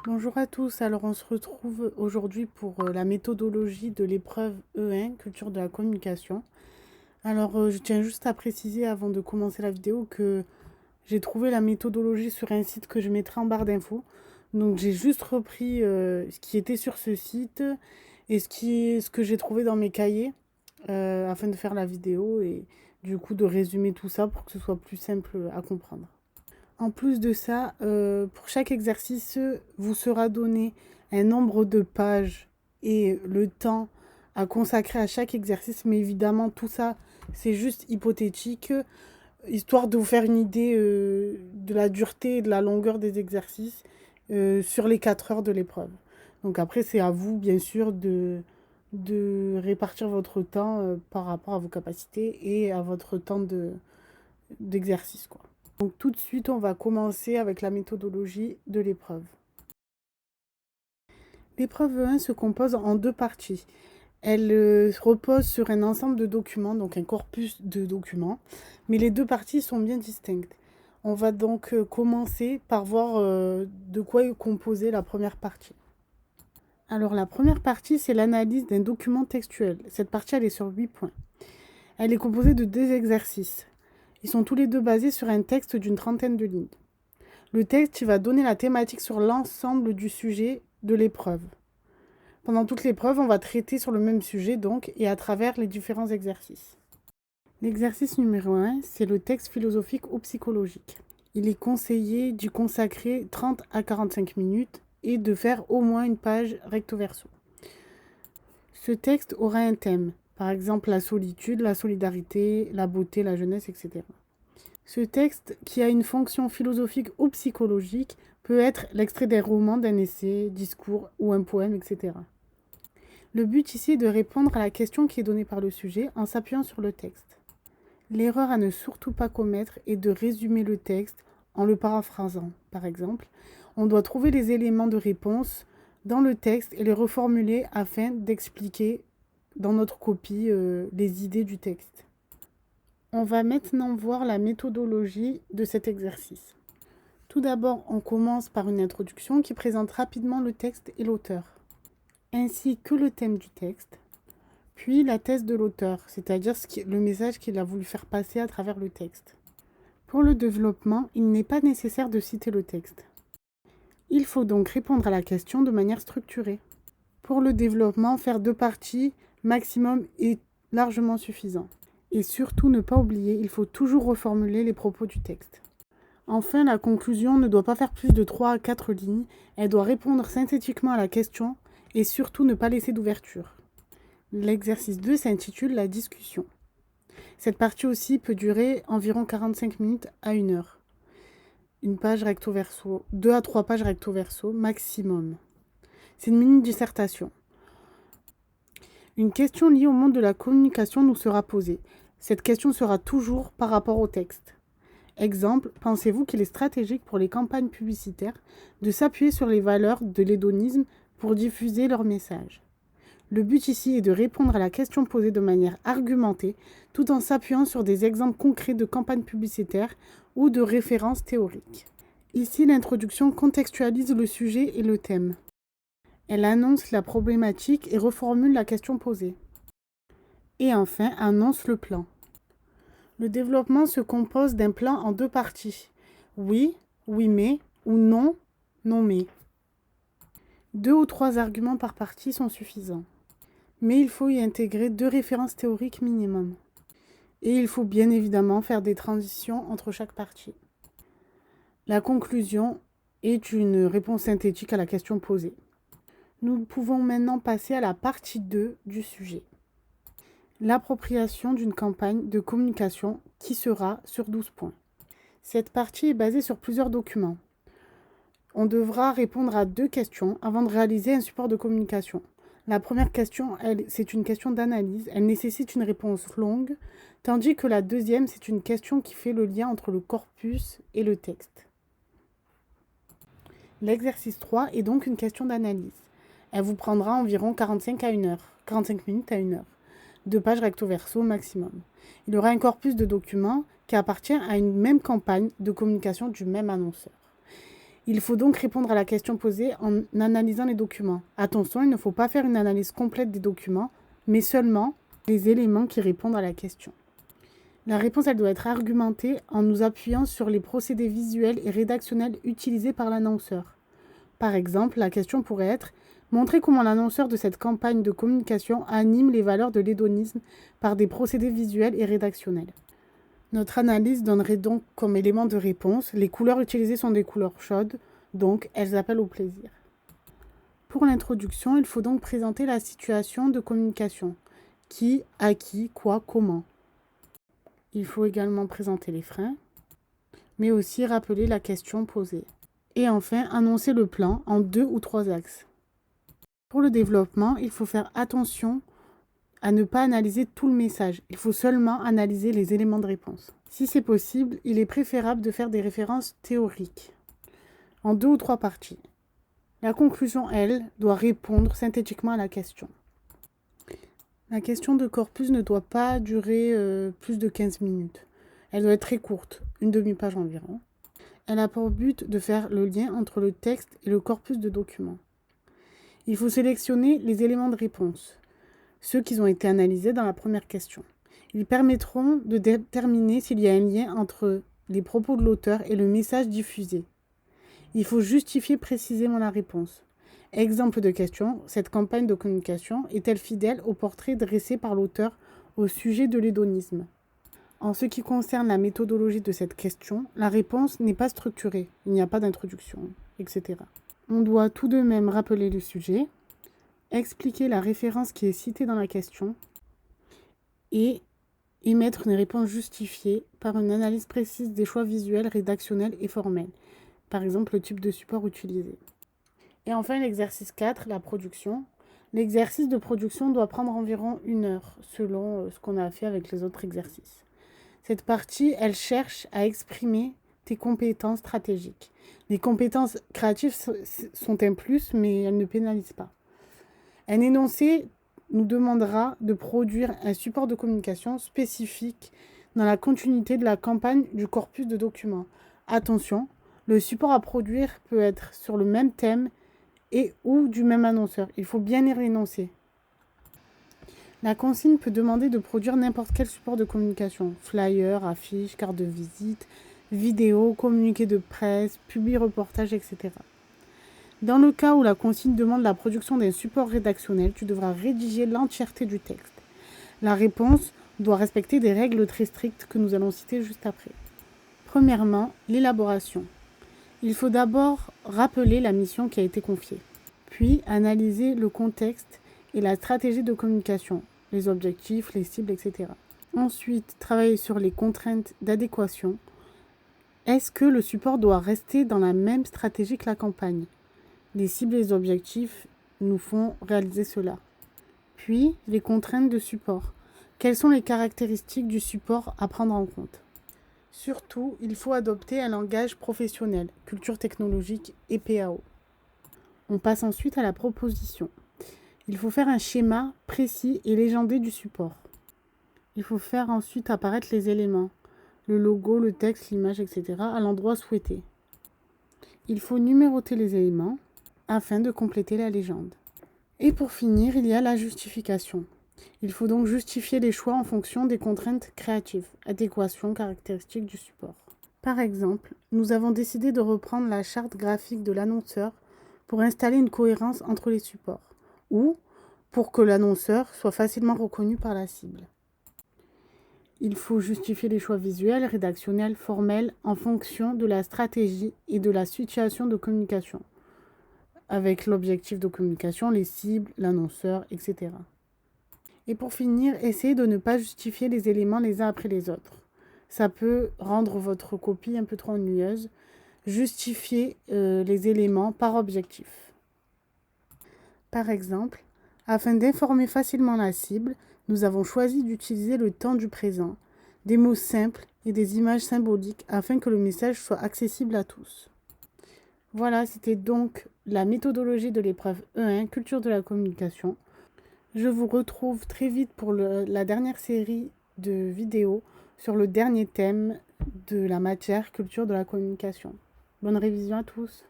Bonjour à tous, alors on se retrouve aujourd'hui pour la méthodologie de l'épreuve E1, culture de la communication. Alors je tiens juste à préciser avant de commencer la vidéo que j'ai trouvé la méthodologie sur un site que je mettrai en barre d'infos. Donc j'ai juste repris ce qui était sur ce site et ce que j'ai trouvé dans mes cahiers afin de faire la vidéo et du coup de résumer tout ça pour que ce soit plus simple à comprendre. En plus de ça, pour chaque exercice, vous sera donné un nombre de pages et le temps à consacrer à chaque exercice. Mais évidemment, tout ça, c'est juste hypothétique, histoire de vous faire une idée de la dureté et de la longueur des exercices sur les 4 heures de l'épreuve. Donc après, c'est à vous, bien sûr, de répartir votre temps par rapport à vos capacités et à votre temps d'exercice, quoi. Donc tout de suite, on va commencer avec la méthodologie de l'épreuve. L'épreuve 1 se compose en deux parties. Elle repose sur un ensemble de documents, donc un corpus de documents, mais les deux parties sont bien distinctes. On va donc commencer par voir de quoi est composée la première partie. Alors la première partie, c'est l'analyse d'un document textuel. Cette partie, elle est sur 8 points. Elle est composée de deux exercices. Ils sont tous les deux basés sur un texte d'une trentaine de lignes. Le texte il va donner la thématique sur l'ensemble du sujet de l'épreuve. Pendant toute l'épreuve, on va traiter sur le même sujet donc et à travers les différents exercices. L'exercice numéro 1, c'est le texte philosophique ou psychologique. Il est conseillé d'y consacrer 30 à 45 minutes et de faire au moins une page recto verso. Ce texte aura un thème, par exemple la solitude, la solidarité, la beauté, la jeunesse, etc. Ce texte, qui a une fonction philosophique ou psychologique, peut être l'extrait d'un roman, d'un essai, discours ou un poème, etc. Le but ici est de répondre à la question qui est donnée par le sujet en s'appuyant sur le texte. L'erreur à ne surtout pas commettre est de résumer le texte en le paraphrasant. Par exemple, on doit trouver les éléments de réponse dans le texte et les reformuler afin d'expliquer dans notre copie les idées du texte. On va maintenant voir la méthodologie de cet exercice. Tout d'abord, on commence par une introduction qui présente rapidement le texte et l'auteur, ainsi que le thème du texte, puis la thèse de l'auteur, c'est-à-dire le message qu'il a voulu faire passer à travers le texte. Pour le développement, il n'est pas nécessaire de citer le texte. Il faut donc répondre à la question de manière structurée. Pour le développement, faire deux parties maximum est largement suffisant. Et surtout, ne pas oublier, il faut toujours reformuler les propos du texte. Enfin, la conclusion ne doit pas faire plus de 3 à 4 lignes, elle doit répondre synthétiquement à la question et surtout ne pas laisser d'ouverture. L'exercice 2 s'intitule la discussion. Cette partie aussi peut durer environ 45 minutes à 1 heure. Une page recto verso, 2 à 3 pages recto verso maximum. C'est une mini-dissertation. Une question liée au monde de la communication nous sera posée. Cette question sera toujours par rapport au texte. Exemple, pensez-vous qu'il est stratégique pour les campagnes publicitaires de s'appuyer sur les valeurs de l'hédonisme pour diffuser leur message? Le but ici est de répondre à la question posée de manière argumentée, tout en s'appuyant sur des exemples concrets de campagnes publicitaires ou de références théoriques. Ici, l'introduction contextualise le sujet et le thème. Elle annonce la problématique et reformule la question posée. Et enfin, annonce le plan. Le développement se compose d'un plan en deux parties. Oui, oui mais, ou non, non mais. 2 ou 3 arguments par partie sont suffisants. Mais il faut y intégrer 2 références théoriques minimum. Et il faut bien évidemment faire des transitions entre chaque partie. La conclusion est une réponse synthétique à la question posée. Nous pouvons maintenant passer à la partie 2 du sujet. L'appropriation d'une campagne de communication qui sera sur 12 points. Cette partie est basée sur plusieurs documents. On devra répondre à 2 questions avant de réaliser un support de communication. La première question, c'est une question d'analyse. Elle nécessite une réponse longue, tandis que la deuxième, c'est une question qui fait le lien entre le corpus et le texte. L'exercice 3 est donc une question d'analyse. Elle vous prendra environ 45 minutes à 1 heure. 2 pages recto verso maximum. Il y aura un corpus de documents qui appartient à une même campagne de communication du même annonceur. Il faut donc répondre à la question posée en analysant les documents. Attention, il ne faut pas faire une analyse complète des documents, mais seulement les éléments qui répondent à la question. La réponse, elle doit être argumentée en nous appuyant sur les procédés visuels et rédactionnels utilisés par l'annonceur. Par exemple, la question pourrait être « Montrer comment l'annonceur de cette campagne de communication anime les valeurs de l'hédonisme par des procédés visuels et rédactionnels ». Notre analyse donnerait donc comme élément de réponse « Les couleurs utilisées sont des couleurs chaudes, donc elles appellent au plaisir ». Pour l'introduction, il faut donc présenter la situation de communication. Qui, à qui, quoi, comment. Il faut également présenter les freins, mais aussi rappeler la question posée. Et enfin, annoncer le plan en 2 ou 3 axes. Pour le développement, il faut faire attention à ne pas analyser tout le message. Il faut seulement analyser les éléments de réponse. Si c'est possible, il est préférable de faire des références théoriques en 2 ou 3 parties. La conclusion, elle, doit répondre synthétiquement à la question. La question de corpus ne doit pas durer plus de 15 minutes. Elle doit être très courte, une demi-page environ. Elle a pour but de faire le lien entre le texte et le corpus de documents. Il faut sélectionner les éléments de réponse, ceux qui ont été analysés dans la première question. Ils permettront de déterminer s'il y a un lien entre les propos de l'auteur et le message diffusé. Il faut justifier précisément la réponse. Exemple de question, cette campagne de communication est-elle fidèle au portrait dressé par l'auteur au sujet de l'hédonisme? En ce qui concerne la méthodologie de cette question, la réponse n'est pas structurée, il n'y a pas d'introduction, etc. On doit tout de même rappeler le sujet, expliquer la référence qui est citée dans la question et émettre une réponse justifiée par une analyse précise des choix visuels, rédactionnels et formels, par exemple le type de support utilisé. Et enfin, l'exercice 4, la production. L'exercice de production doit prendre environ 1 heure, selon ce qu'on a fait avec les autres exercices. Cette partie, elle cherche à exprimer tes compétences stratégiques. Les compétences créatives sont un plus, mais elles ne pénalisent pas. Un énoncé nous demandera de produire un support de communication spécifique dans la continuité de la campagne du corpus de documents. Attention, le support à produire peut être sur le même thème et ou du même annonceur. Il faut bien y l'énoncer. La consigne peut demander de produire n'importe quel support de communication. Flyer, affiche, carte de visite, vidéo, communiqué de presse, publi-reportage, etc. Dans le cas où la consigne demande la production d'un support rédactionnel, tu devras rédiger l'entièreté du texte. La réponse doit respecter des règles très strictes que nous allons citer juste après. Premièrement, l'élaboration. Il faut d'abord rappeler la mission qui a été confiée, puis analyser le contexte et la stratégie de communication, les objectifs, les cibles, etc. Ensuite, travailler sur les contraintes d'adéquation. Est-ce que le support doit rester dans la même stratégie que la campagne? Les cibles et les objectifs nous font réaliser cela. Puis, les contraintes de support. Quelles sont les caractéristiques du support à prendre en compte? Surtout, il faut adopter un langage professionnel, culture technologique et PAO. On passe ensuite à la proposition. Il faut faire un schéma précis et légendé du support. Il faut faire ensuite apparaître les éléments, le logo, le texte, l'image, etc. à l'endroit souhaité. Il faut numéroter les éléments afin de compléter la légende. Et pour finir, il y a la justification. Il faut donc justifier les choix en fonction des contraintes créatives, adéquation, caractéristiques du support. Par exemple, nous avons décidé de reprendre la charte graphique de l'annonceur pour installer une cohérence entre les supports, ou pour que l'annonceur soit facilement reconnu par la cible. Il faut justifier les choix visuels, rédactionnels, formels en fonction de la stratégie et de la situation de communication, avec l'objectif de communication, les cibles, l'annonceur, etc. Et pour finir, essayez de ne pas justifier les éléments les uns après les autres. Ça peut rendre votre copie un peu trop ennuyeuse. Justifiez les éléments par objectif. Par exemple, afin d'informer facilement la cible, nous avons choisi d'utiliser le temps du présent, des mots simples et des images symboliques afin que le message soit accessible à tous. Voilà, c'était donc la méthodologie de l'épreuve E1, culture de la communication. Je vous retrouve très vite pour la dernière série de vidéos sur le dernier thème de la matière culture de la communication. Bonne révision à tous!